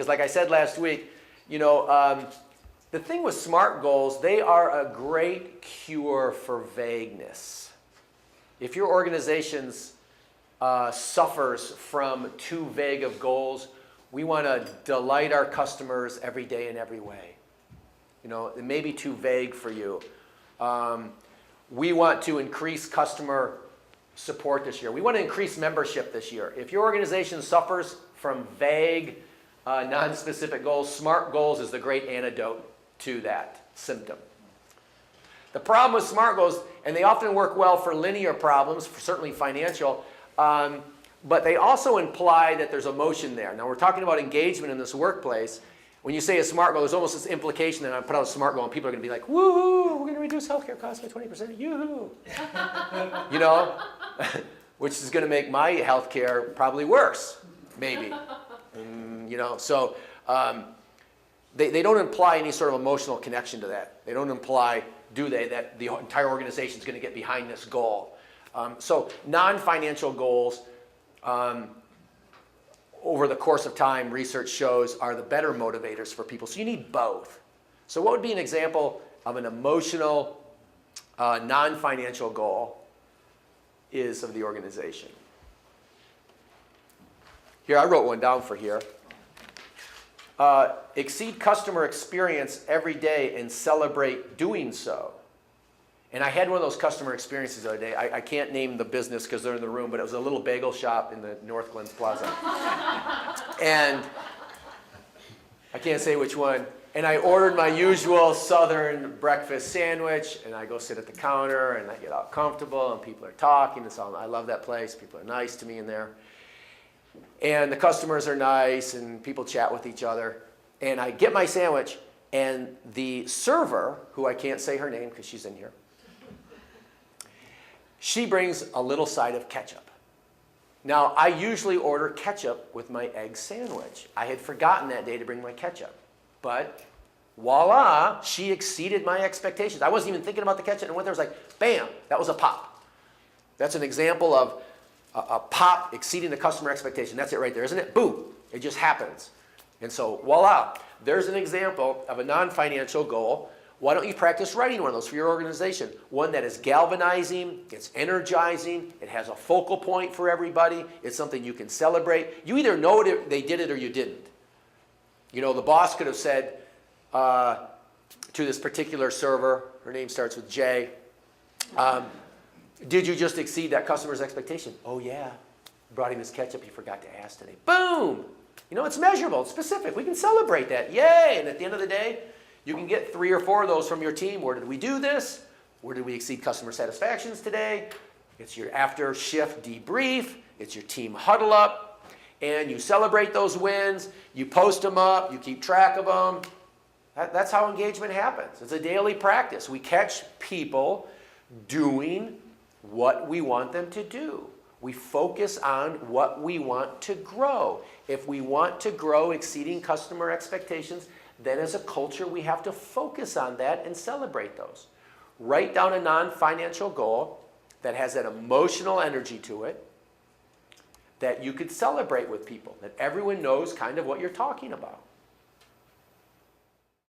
because like I said last week, the thing with SMART goals, they are a great cure for vagueness. If your organization suffers from too vague of goals, we want to delight our customers every day in every way. It may be too vague for you. We want to increase customer support this year. We want to increase membership this year. If your organization suffers from vague, non-specific goals, SMART goals is the great antidote to that symptom. The problem with SMART goals, and they often work well for linear problems, certainly financial, but they also imply that there's emotion there. Now we're talking about engagement in this workplace. When you say a SMART goal, there's almost this implication that I put out a SMART goal and people are going to be like, woohoo, we're going to reduce healthcare costs by 20%, yoo-hoo. Which is going to make my healthcare probably worse, maybe. So they don't imply any sort of emotional connection to that. They don't imply, do they, that the entire organization is going to get behind this goal. So non-financial goals, over the course of time, research shows are the better motivators for people. So you need both. So what would be an example of an emotional, non-financial goal is of the organization? Here, I wrote one down for here. Exceed customer experience every day and celebrate doing so. And I had one of those customer experiences the other day. I can't name the business because they're in the room, but it was a little bagel shop in the North Glens Plaza. And I can't say which one. And I ordered my usual Southern breakfast sandwich, and I go sit at the counter, and I get all comfortable, and people are talking. I love that place. People are nice to me in there. And the customers are nice, and people chat with each other. And I get my sandwich, and the server, who I can't say her name because she's in here, she brings a little side of ketchup. Now, I usually order ketchup with my egg sandwich. I had forgotten that day to bring my ketchup. But voila, she exceeded my expectations. I wasn't even thinking about the ketchup, and went there, was like, bam, that was a pop. That's an example of a pop exceeding the customer expectation. That's it right there, isn't it? Boom, it just happens. And so voila, there's an example of a non-financial goal. Why don't you practice writing one of those for your organization? One that is galvanizing, it's energizing, it has a focal point for everybody, it's something you can celebrate. You either know they did it or you didn't. The boss could have said to this particular server, her name starts with J, did you just exceed that customer's expectation? Oh yeah, brought him this ketchup he forgot to ask today. Boom! It's measurable, it's specific, we can celebrate that, yay! And at the end of the day, you can get 3 or 4 of those from your team. Where did we do this? Where did we exceed customer satisfactions today? It's your after shift debrief. It's your team huddle up. And you celebrate those wins. You post them up. You keep track of them. That's how engagement happens. It's a daily practice. We catch people doing what we want them to do. We focus on what we want to grow. If we want to grow exceeding customer expectations, then as a culture, we have to focus on that and celebrate those. Write down a non-financial goal that has that emotional energy to it that you could celebrate with people, that everyone knows kind of what you're talking about.